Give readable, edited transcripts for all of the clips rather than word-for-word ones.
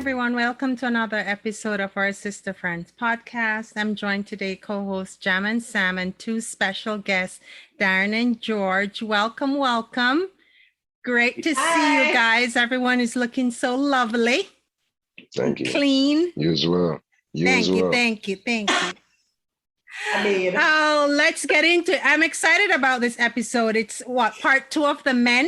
everyone. Welcome to another episode of our Sister Friends podcast. I'm joined today, co-host Jam and Sam, and two special guests, Darren and George. Welcome, welcome. Great to see you guys. Everyone is looking so lovely. Thank you. Clean. You as well. Thank you. Oh, let's get into it. I'm excited about this episode. It's part 2 of the men,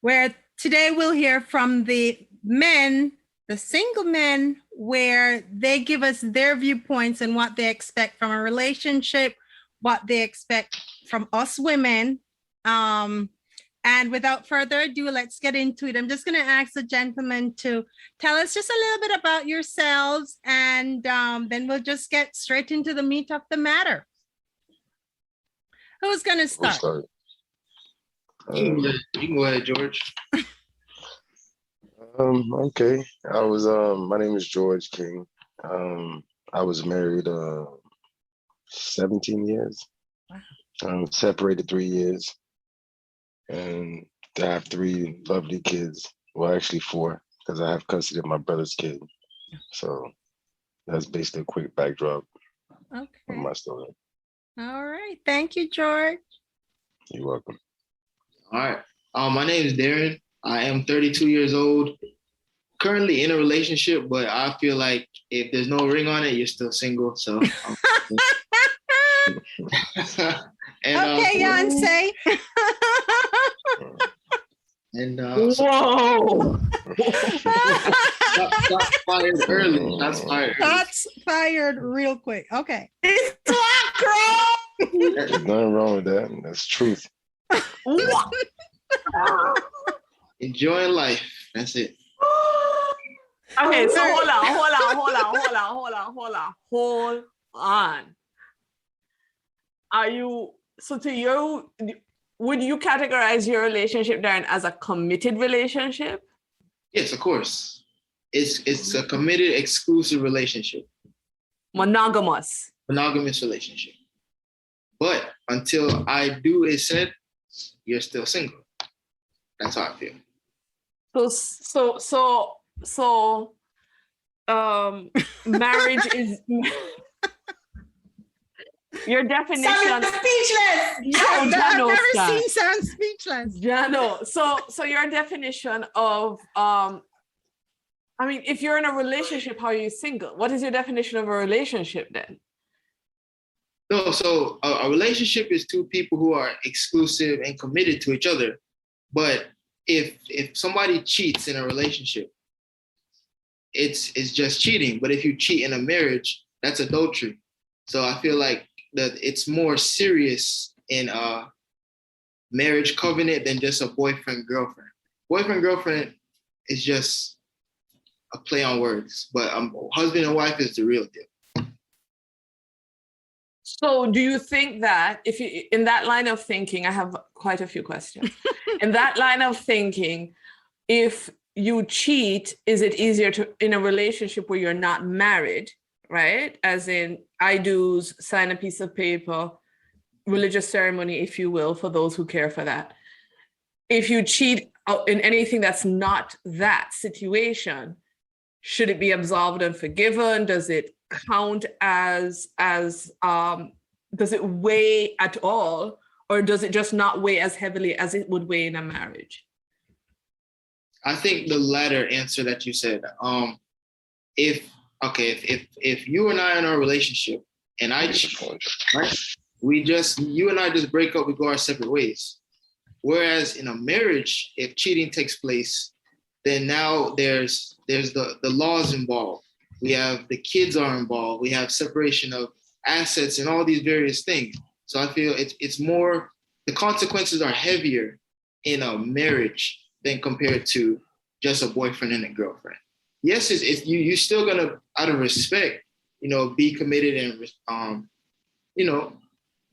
where today we'll hear from the men, the single men, where they give us their viewpoints and what they expect from a relationship, what they expect from us women. And without further ado, let's get into it. I'm just going to ask the gentlemen to tell us just a little bit about yourselves, and then we'll just get straight into the meat of the matter. Who's going to start? You can go ahead, George. Okay. My name is George King. I was married 17 years. Separated 3 years. And I have 3 lovely kids. Well, actually 4, because I have custody of my brother's kid. So that's basically a quick backdrop of my story. All right. Thank you, George. You're welcome. All right. My name is Darren. I am 32 years old, currently in a relationship, but I feel like if there's no ring on it, you're still single. So, Beyonce. Whoa! Shots fired early. Shots fired real quick. Okay. There's nothing wrong with that. That's truth. Enjoying life. That's it. Okay, so hold on. Would you categorize your relationship, Darren, as a committed relationship? Yes, of course. It's a committed, exclusive relationship. Monogamous relationship. But until I do is said, you're still single. That's how I feel. So marriage is your definition. Sam is speechless. I've never seen Sam speechless. Jano. So your definition of if you're in a relationship, how are you single? What is your definition of a relationship then? No, so a relationship is 2 people who are exclusive and committed to each other. But if somebody cheats in a relationship, it's just cheating. But if you cheat in a marriage, that's adultery. So I feel like that it's more serious in a marriage covenant than just a boyfriend-girlfriend. Boyfriend-girlfriend is just a play on words, but husband and wife is the real deal. So do you think that in that line of thinking, I have quite a few questions. In that line of thinking, if you cheat, is it easier in a relationship where you're not married, right? As in, I do's, sign a piece of paper, religious ceremony, if you will, for those who care for that. If you cheat in anything that's not that situation, should it be absolved and forgiven? Does it count does it weigh at all, or does it just not weigh as heavily as it would weigh in a marriage? I think the latter answer that you said. If you and I are in our relationship and I cheat, right? You and I just break up, we go our separate ways. Whereas in a marriage, if cheating takes place, then now there's the laws involved. We have the kids are involved. We have separation of assets and all these various things. So I feel it's more, the consequences are heavier in a marriage than compared to just a boyfriend and a girlfriend. Yes, you're still gonna, out of respect, be committed and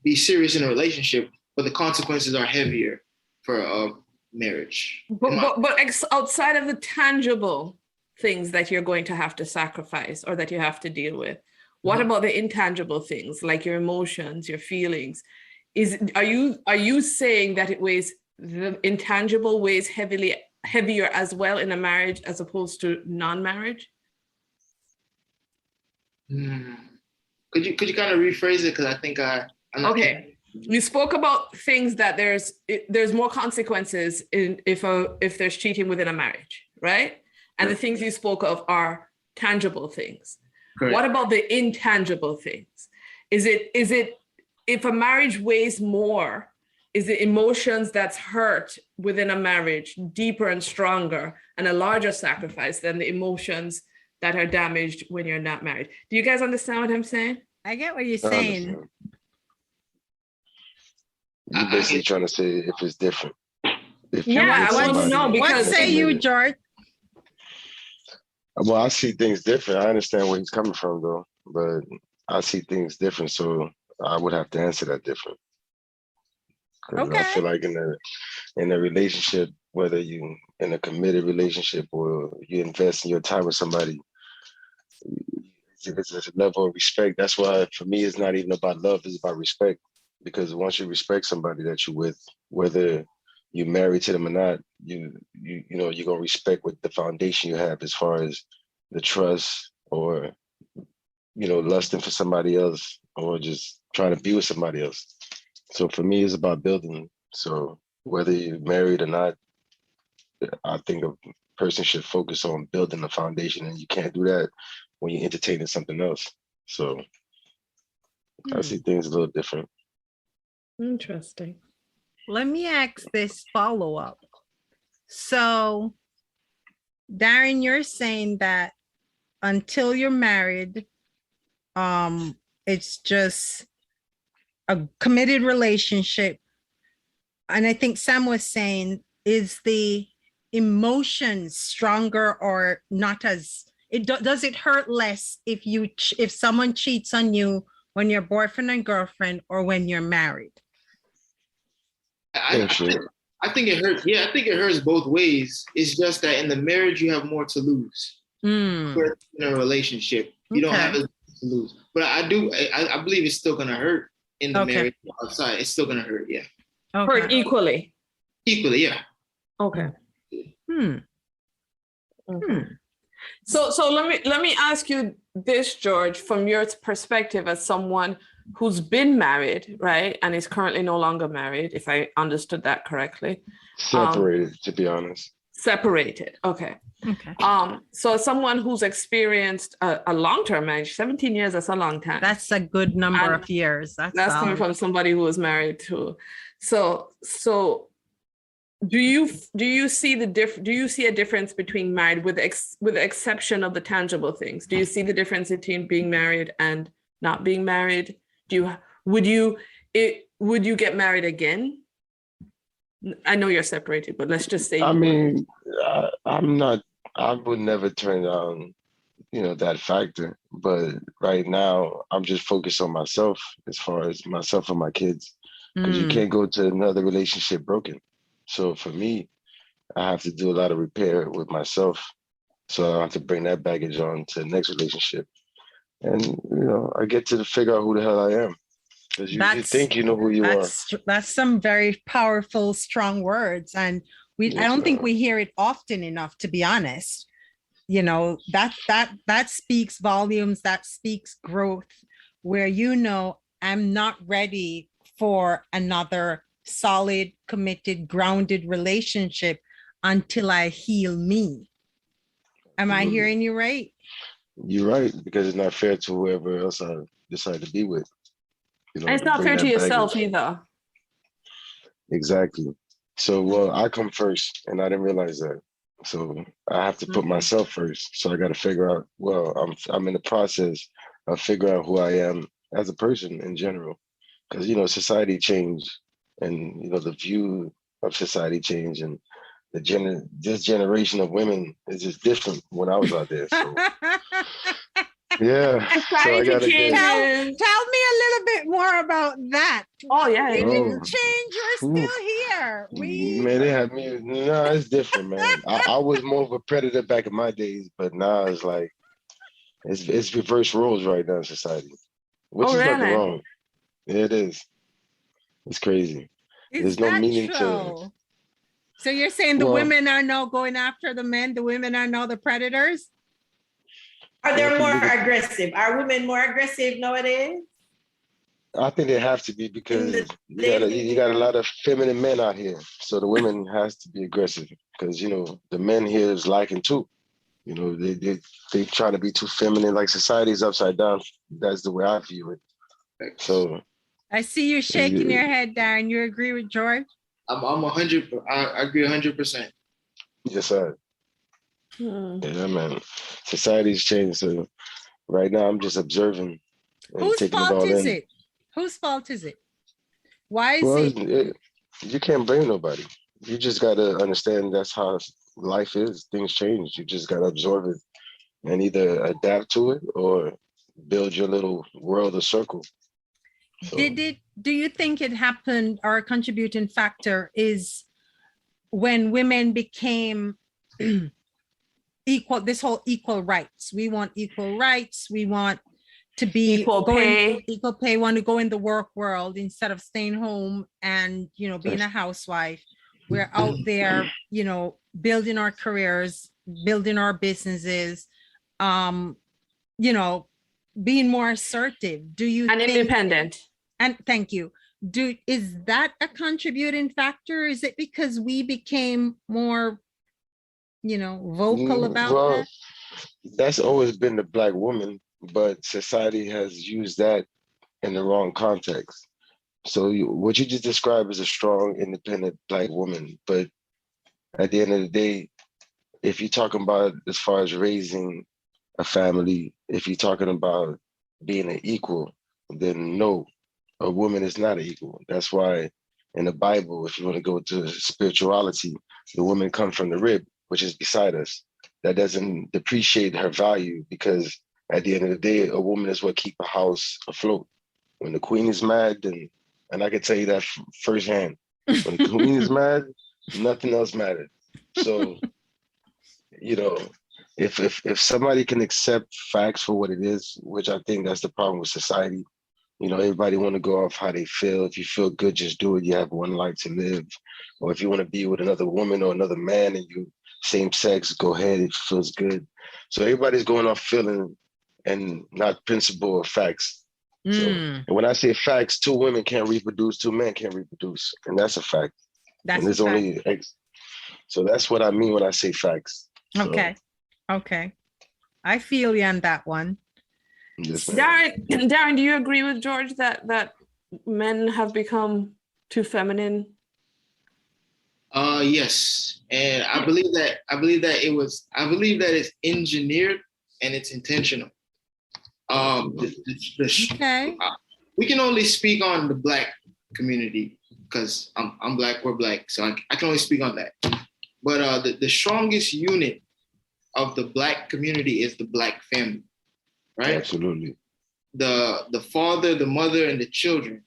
be serious in a relationship, but the consequences are heavier for a marriage. But outside of the tangible things that you're going to have to sacrifice or that you have to deal with, what about the intangible things like your emotions, your feelings? Are you saying that the intangible weighs heavier as well in a marriage as opposed to non-marriage? Could you kind of rephrase it? Because I think I'm not Okay. You spoke about things that there's more consequences if there's cheating within a marriage, right? And the things you spoke of are tangible things. Correct. What about the intangible things? Is it if a marriage weighs more, is the emotions that's hurt within a marriage deeper and stronger and a larger sacrifice than the emotions that are damaged when you're not married? Do you guys understand what I'm saying? I get what you're saying. You're basically trying to say if it's different. I want to know because what say you, George? Well, I see things different. I understand where he's coming from, though, but I see things different, so I would have to answer that different. Okay. I feel like in a relationship, whether you in a committed relationship or you invest in your time with somebody, it's a level of respect. That's why for me, it's not even about love; it's about respect. Because once you respect somebody that you're with, whether you're married to them or not, you're gonna respect what the foundation you have as far as the trust or lusting for somebody else or just trying to be with somebody else. So for me, it's about building. So whether you're married or not, I think a person should focus on building the foundation, and you can't do that when you're entertaining something else. So I see things a little different. Interesting. Let me ask this follow-up. So, Darren, you're saying that until you're married, it's just a committed relationship. And I think Sam was saying, is the emotion stronger or not as does it hurt less if someone cheats on you when you're boyfriend and girlfriend or when you're married? I think it hurts. Yeah, I think it hurts both ways. It's just that in the marriage, you have more to lose. In a relationship, you don't have as much to lose. But I believe it's still going to hurt in the marriage outside. It's still going to hurt, yeah. Hurt equally? Equally, yeah. Okay. So let me ask you this, George, from your perspective as someone who's been married, right, and is currently no longer married, if I understood that correctly. Separated, to be honest. Separated, okay. So as someone who's experienced a long-term marriage, 17 years, that's a long time. That's a good number of years. That's coming from somebody who was married too. So do you see a difference between married with the exception of the tangible things? Do you see the difference between being married and not being married? Would you get married again? I know you're separated, but let's just say. I mean, I would never turn down, that factor. But right now, I'm just focused on myself as far as myself and my kids, because you can't go to another relationship broken. So for me, I have to do a lot of repair with myself. So I don't have to bring that baggage on to the next relationship. And, I get to figure out who the hell I am. Because you think you know who you are. That's some very powerful, strong words. And I don't think we hear it often enough, to be honest. That speaks volumes, that speaks growth, where I'm not ready for another solid, committed, grounded relationship until I heal me. Am I hearing you right? You're right, because it's not fair to whoever else I decide to be with. And it's not fair to yourself either. Exactly. So, I come first, and I didn't realize that. So I have to put myself first. So I got to figure out. I'm in the process of figuring out who I am as a person in general, because society changed, and the view of society changed, and this generation of women is just different when I was out there. So. Yeah. So I gotta tell me a little bit more about that. Oh yeah. You didn't change, you're still here. Man, they had me. No, it's different, man. I was more of a predator back in my days, but now it's like it's reverse roles right now in society. Which is nothing wrong. Yeah, it is. It's crazy. There's no meaning to. So you're saying the women are now going after the men, the women are now the predators? Are they more aggressive? Are women more aggressive nowadays? I think they have to be because you got a lot of feminine men out here. So the women has to be aggressive because, you know, the men here is lacking too. You know, they try to be too feminine, like society's upside down. That's the way I view it. So I see you shaking your head, Darren. You agree with George? I'm 100. I agree 100%. Yes, sir. Yeah, man. Society's changed. So right now I'm just observing and Whose taking it fault all is in. it? Whose fault is it? Why is Well, it? You can't blame nobody. You just got to understand that's how life is. Things change. You just got to absorb it and either adapt to it or build your little world or circle. So, Do you think it happened, or a contributing factor is when women became equal, this whole equal rights? We want equal rights. We want to be equal pay, want to go in the work world instead of staying home and, you know, being a housewife. We're out there, you know, building our careers, building our businesses, you know, being more assertive. Do you and independent? And thank you. Is that a contributing factor? Is it because we became more, you know, vocal about that? That's always been the Black woman, but society has used that in the wrong context. So what you just described is a strong, independent Black woman. But at the end of the day, if you're talking about as far as raising a family, if you're talking about being an equal, then no, a woman is not an equal. That's why in the Bible, if you want to go to spirituality, the woman comes from the rib, which is beside us. That doesn't depreciate her value because at the end of the day, a woman is what keep a house afloat. When the queen is mad, then, and I can tell you that firsthand, when the queen is mad, nothing else matters. So, you know, if somebody can accept facts for what it is, which I think that's the problem with society, you know, everybody want to go off how they feel. If you feel good, just do it. You have one life to live. Or if you want to be with another woman or another man and you same sex, go ahead. It feels good. So everybody's going off feeling and not principle or facts. So, and when I say facts, 2 women can't reproduce, 2 men can't reproduce. And that's a fact. That's and there's only so that's what I mean when I say facts. Okay. So, okay. I feel you on that one. Yes, Darren, do you agree with George that men have become too feminine? Yes, and I believe that it's engineered and it's intentional. Okay. We can only speak on the Black community because I'm Black, we're Black, so I can only speak on that. But the strongest unit of the Black community is the Black family, right? Absolutely. The father, the mother, and the children.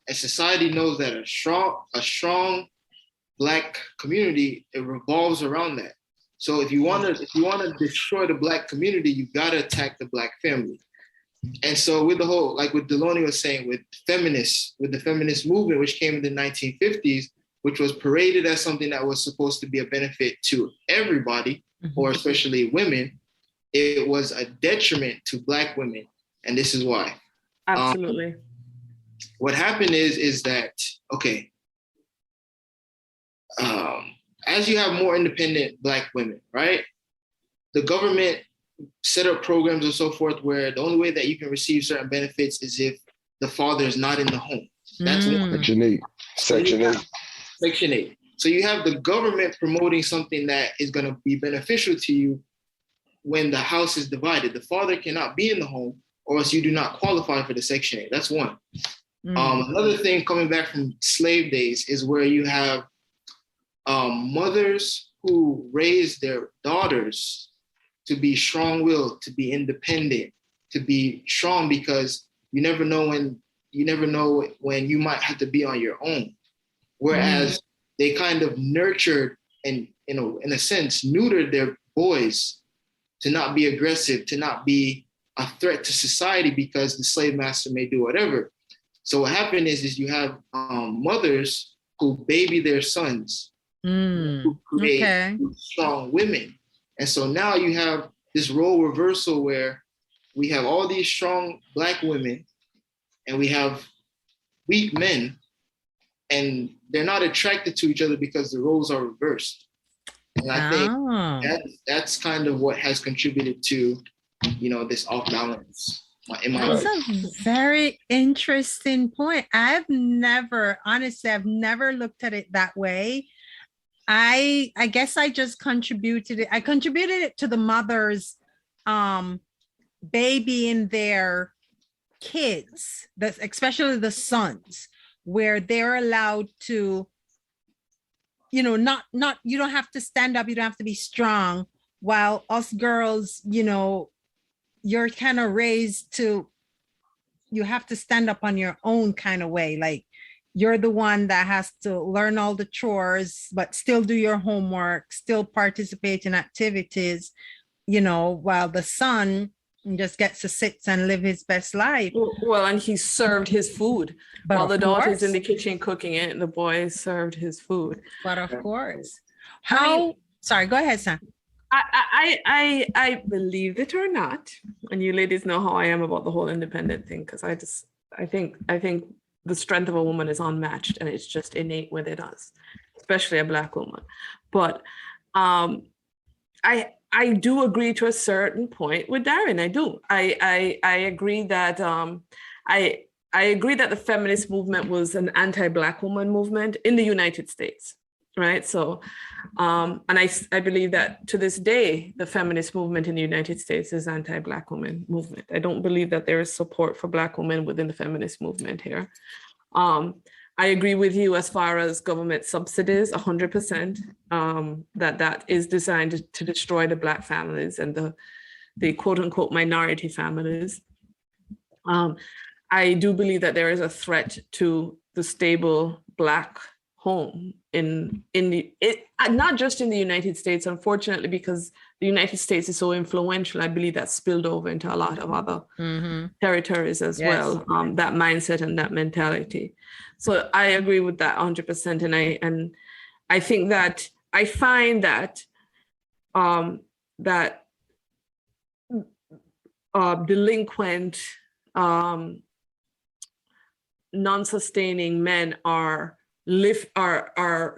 And society knows that a strong Black community, it revolves around that. So if you want to destroy the Black community, you got to attack the Black family. And so with the whole, like what Deloney was saying, with the feminist movement, which came in the 1950s, which was paraded as something that was supposed to be a benefit to everybody, or especially women, it was a detriment to Black women. And this is why. Absolutely. What happened is that, okay, as you have more independent Black women, right? The government set up programs and so forth where the only way that you can receive certain benefits is if the father is not in the home. That's one. Section 8. Section 8. So you have the government promoting something that is going to be beneficial to you when the house is divided. The father cannot be in the home or else you do not qualify for the Section 8. That's one. Another thing coming back from slave days is where you have mothers who raise their daughters to be strong-willed, to be independent, to be strong, because you never know when you might have to be on your own. Whereas they kind of nurtured and, in a sense, neutered their boys to not be aggressive, to not be a threat to society because the slave master may do whatever. So what happened is you have mothers who baby their sons, who create strong women. And so now you have this role reversal where we have all these strong Black women and we have weak men, and they're not attracted to each other because the roles are reversed. And I think that's kind of what has contributed to, this off balance. That's a very interesting point. I've never looked at it that way. I guess I just contributed it. I contributed it to the mothers babying their kids, especially the sons, where they're allowed to, not you don't have to stand up, you don't have to be strong, while us girls, you're kind of raised to, you have to stand up on your own kind of way. Like you're the one that has to learn all the chores, but still do your homework, still participate in activities, while the son just gets to sit and live his best life. Well, and he served his food. But while the daughter's in the kitchen cooking it, the boy served his food. But of course. Sorry, go ahead, Sam. I believe it or not, and you ladies know how I am about the whole independent thing, because I think the strength of a woman is unmatched, and it's just innate within us, especially a Black woman. But I do agree to a certain point with Darren. I do. I agree that I agree that the feminist movement was an anti-Black woman movement in the United States. Right. So, and I believe that to this day, the feminist movement in the United States is anti-Black woman movement. I don't believe that there is support for Black women within the feminist movement here. I agree with you as far as government subsidies, 100%, that is designed to destroy the Black families and the quote unquote minority families. I do believe that there is a threat to the stable Black home not just in the United States, unfortunately, because the United States is so influential. I believe that spilled over into a lot of other territories as well, that mindset and that mentality. So I agree with that 100%. And I think that I find that delinquent, non-sustaining men are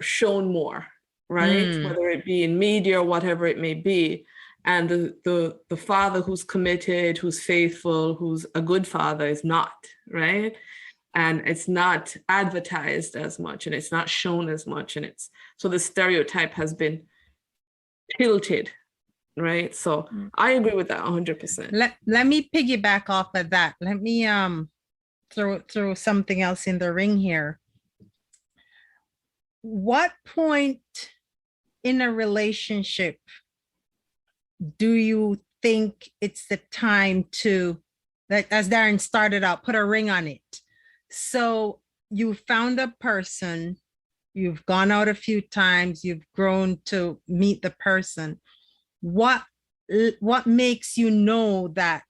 shown more, right? Whether it be in media or whatever it may be. And the father who's committed, who's faithful, who's a good father is not, right? And it's not advertised as much, and it's not shown as much. And so the stereotype has been tilted, right? So I agree with that 100%. Let me piggyback off of that. Let me throw something else in the ring here. What point in a relationship do you think it's the time to, like, as Darren started out, put a ring on it? So you found a person, you've gone out a few times, you've grown to meet the person. What makes you know that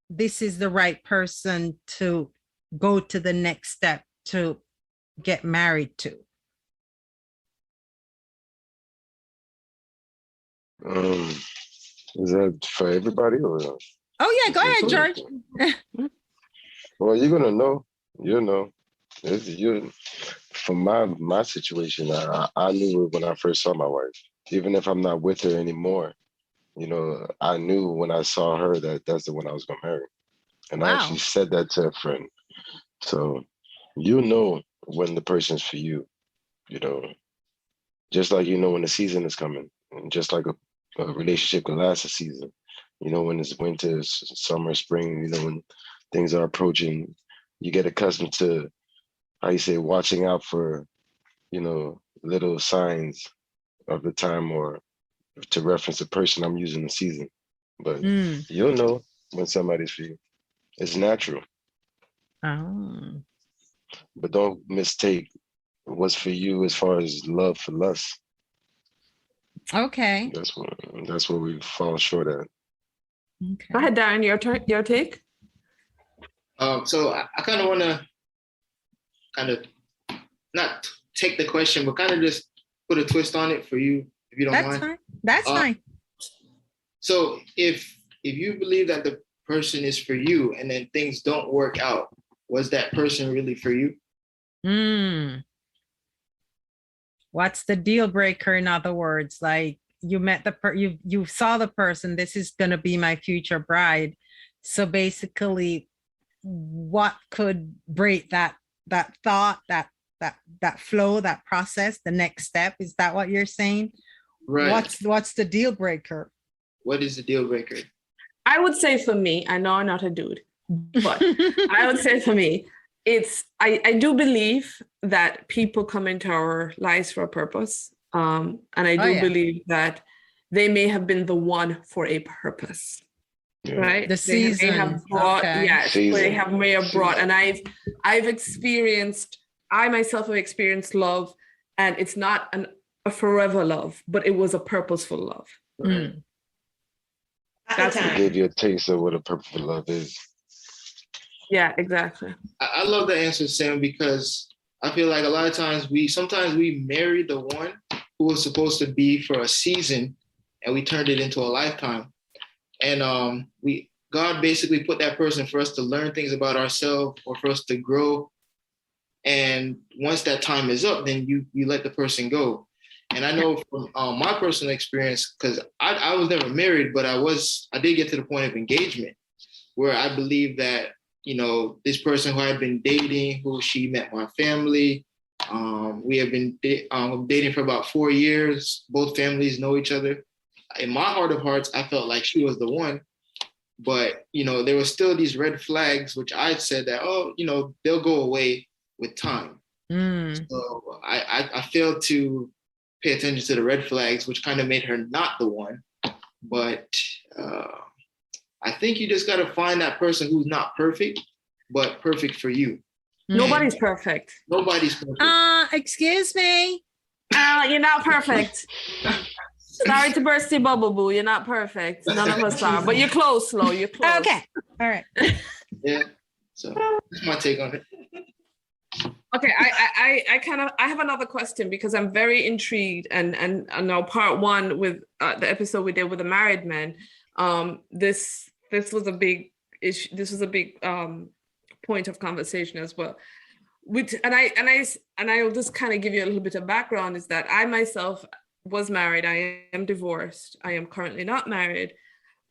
this is the right person to go to the next step, to get married to? Is that for everybody or? Oh yeah, go ahead, George. Well, you're gonna know. You know, from my situation, I knew it when I first saw my wife. Even if I'm not with her anymore, I knew when I saw her that that's the one I was gonna marry. And I actually said that to a friend. So when the person's for you, just like when the season is coming, and just like a relationship can last a season, when it's winter, summer, spring, when things are approaching, you get accustomed to, how you say, watching out for, little signs of the time, or to reference a person, I'm using the season. But you'll know when somebody's for you. It's natural. Oh. But don't mistake what's for you as far as love for lust. Okay. That's what we fall short at. Okay. Go ahead, Darren, your take. So I kind of want to not take the question, but kind of just put a twist on it for you, if you don't mind. That's fine. So if you believe that the person is for you and then things don't work out, was that person really for you? What's the deal breaker? In other words, like you met you saw the person, this is going to be my future bride. So basically, what could break that thought, that flow, that process, the next step? Is that what you're saying? Right. What's the deal breaker? What is the deal breaker? I would say for me, I know I'm not a dude, but I would say for me, it's I do believe that people come into our lives for a purpose. And I do believe that they may have been the one for a purpose. Yeah. Right? The season. They have brought, yes, Season. may have brought, and I've experienced, I myself have experienced love, and it's not a forever love, but it was a purposeful love. Right? At the It time. gave you a taste of what a purposeful love is. Yeah, exactly. I love the answer, Sam, because I feel like a lot of times sometimes we marry the one who was supposed to be for a season, and we turned it into a lifetime. And God basically put that person for us to learn things about ourselves or for us to grow. And once that time is up, then you let the person go. And I know from my personal experience, because I was never married, but I did get to the point of engagement where I believe that, this person who I've been dating, who she met my family, we have been dating for about 4 years. Both families know each other. In my heart of hearts, I felt like she was the one, but, there were still these red flags, which I said that, they'll go away with time. So I failed to pay attention to the red flags, which kind of made her not the one. But I think you just got to find that person who's not perfect, but perfect for you. Nobody's perfect. Nobody's perfect. Excuse me. You're not perfect. Sorry to burst your bubble, boo. You're not perfect. None of us are, but you're close, Flo. You're close. Okay. All right. Yeah. So that's my take on it. Okay, I have another question because I'm very intrigued, and now part one with the episode we did with the married men. This was a big issue. This was a big point of conversation as well. I'll just kind of give you a little bit of background. Is that I myself was married. I am divorced. I am currently not married,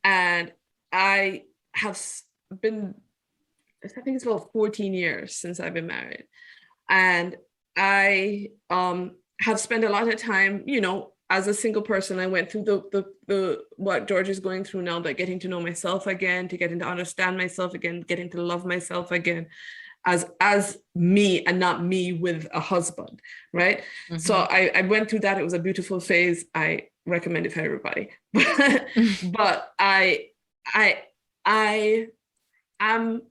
and I have been, I think it's about 14 years since I've been married. And I have spent a lot of time, as a single person. I went through the what George is going through now, but getting to know myself again, to getting to understand myself again, getting to love myself again as me and not me with a husband, right? Mm-hmm. So I went through that. It was a beautiful phase. I recommend it for everybody. But I am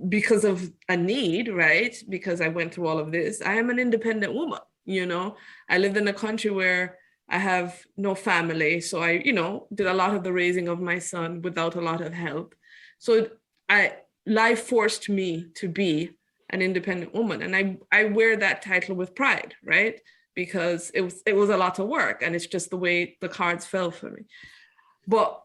because of a need, right? Because I went through all of this, I am an independent woman, I lived in a country where I have no family. So I, did a lot of the raising of my son without a lot of help. So life forced me to be an independent woman. And I wear that title with pride, right? Because it was a lot of work, and it's just the way the cards fell for me. But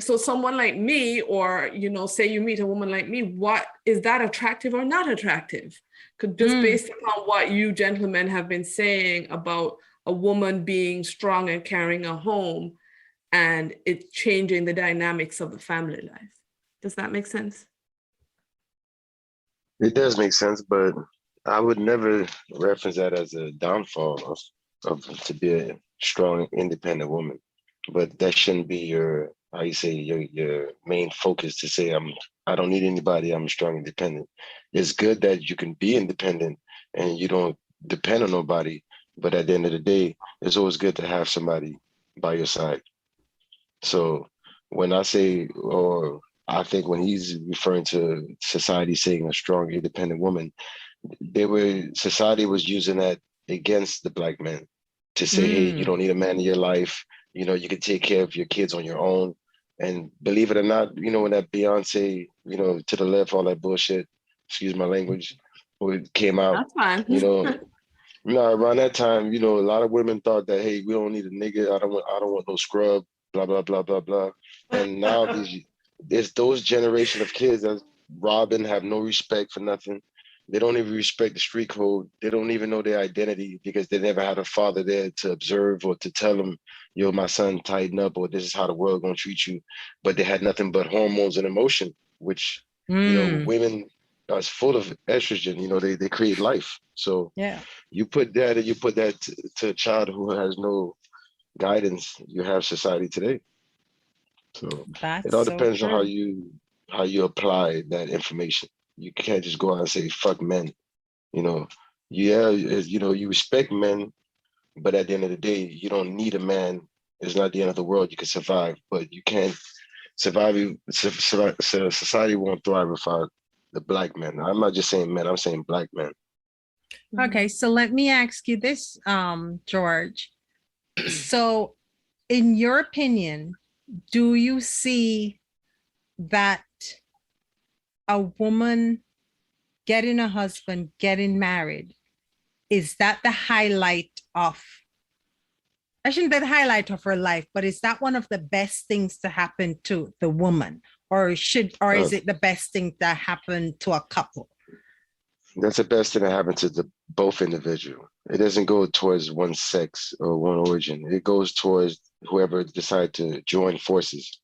so someone like me, or, say you meet a woman like me, what is that attractive or not attractive? Just based upon what you gentlemen have been saying about a woman being strong and carrying a home and it changing the dynamics of the family life. Does that make sense? It does make sense, but I would never reference that as a downfall of to be a strong, independent woman. But that shouldn't be your main focus, to say I don't need anybody, I'm strong, independent. It's good that you can be independent and you don't depend on nobody, but at the end of the day, it's always good to have somebody by your side. So when I say, or I think when he's referring to society saying a strong, independent woman, society was using that against the Black men to say, hey, you don't need a man in your life. You can take care of your kids on your own. And believe it or not, when that Beyonce, to the left, all that bullshit, excuse my language, came out, that's fine. Around that time, a lot of women thought that, hey, we don't need a nigga. I don't want no scrub. blah, blah, blah, blah, blah. And now there's those generation of kids that robbing, have no respect for nothing. They don't even respect the street code. They don't even know their identity because they never had a father there to observe or to tell them, yo, my son, tighten up, or this is how the world gonna treat you. But they had nothing but hormones and emotion, which, women are full of estrogen, they create life. So Yeah. you put that to a child who has no guidance, you have society today. So That's it all so depends on true. how you apply that information. You can't just go out and say fuck men. You respect men, but at the end of the day, you don't need a man. It's not the end of the world. You can survive, but you can't survive. Society won't thrive without the black men. I'm not just saying men. I'm saying black men. Okay, so let me ask you this, George. So, in your opinion, do you see that a woman getting a husband, getting married, is that the highlight of, I shouldn't say the highlight of her life, but is that one of the best things to happen to the woman? Or is it the best thing that happened to a couple? That's the best thing that happened to both individual. It doesn't go towards one sex or one origin. It goes towards whoever decide to join forces,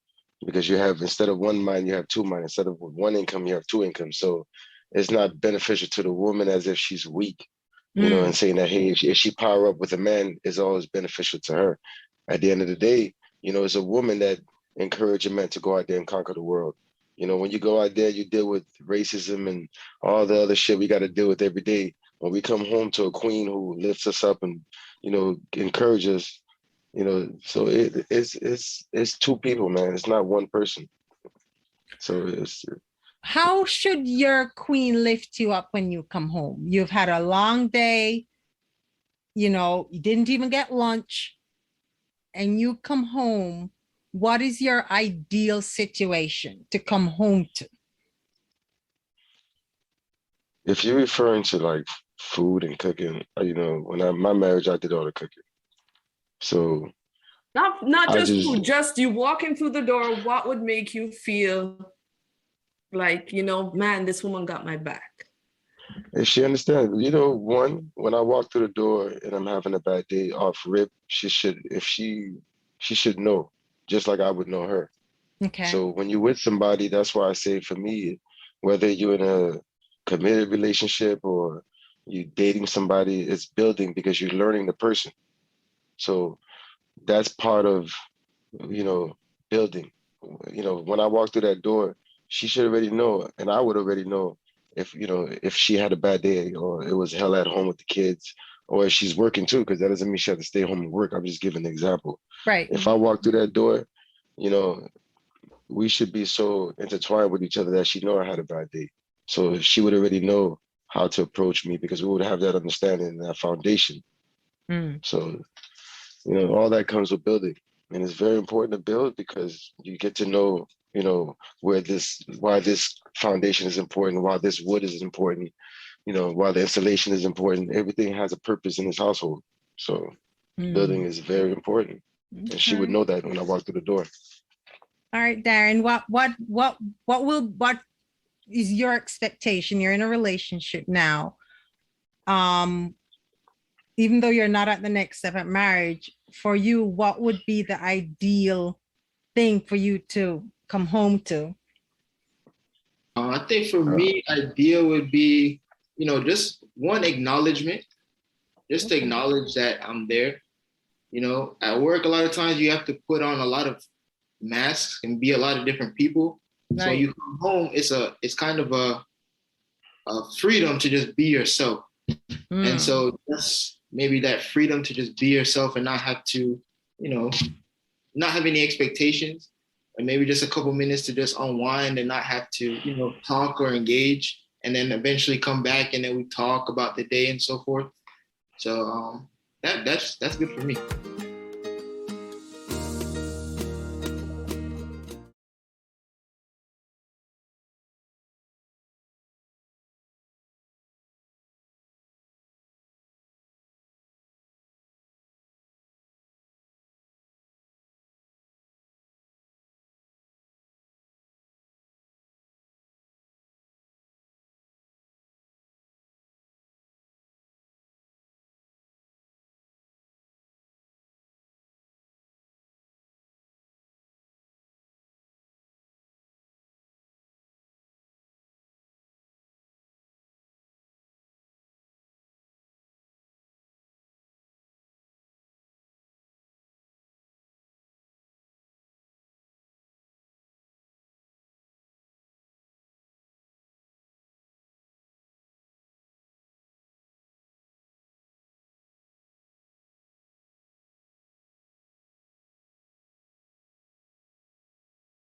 because you have, instead of one mind, you have two minds. Instead of one income, you have two incomes. So it's not beneficial to the woman as if she's weak, and saying that, hey, if she power up with a man, is always beneficial to her. At the end of the day, it's a woman that encourage a man to go out there and conquer the world. When you go out there, you deal with racism and all the other shit we got to deal with every day. When we come home to a queen who lifts us up and, encourages us, so it's two people, man. It's not one person. So how should your queen lift you up when you come home? You've had a long day, you didn't even get lunch, and you come home. What is your ideal situation to come home to? If you're referring to like food and cooking, my marriage, I did all the cooking. So not just food, just you walking through the door, what would make you feel like, man, this woman got my back? If she understands, one, when I walk through the door and I'm having a bad day off rip, she should know, just like I would know her. Okay. So when you're with somebody, that's why I say, for me, whether you're in a committed relationship or you dating somebody, it's building, because you're learning the person. So that's part of, building. When I walk through that door, she should already know, and I would already know if she had a bad day or it was hell at home with the kids, or if she's working too, because that doesn't mean she had to stay home and work. I'm just giving an example. Right. If I walk through that door, we should be so intertwined with each other that she know I had a bad day. So she would already know how to approach me, because we would have that understanding and that foundation. So, all that comes with building. And it's very important to build, because you get to know, why this foundation is important, why this wood is important, why the installation is important. Everything has a purpose in this household. So building is very important. Okay. And she would know that when I walk through the door. All right, Darren, what is your expectation? You're in a relationship now. Even though you're not at the next step of marriage, for you, what would be the ideal thing for you to come home to? I think for me, ideal would be, just one acknowledgement, just to acknowledge that I'm there. At work, a lot of times you have to put on a lot of masks and be a lot of different people. Right. So you come home, it's kind of a freedom to just be yourself. And so that's maybe that freedom to just be yourself and not have to, not have any expectations, and maybe just a couple minutes to just unwind and not have to, talk or engage, and then eventually come back and then we talk about the day and so forth. So that's good for me.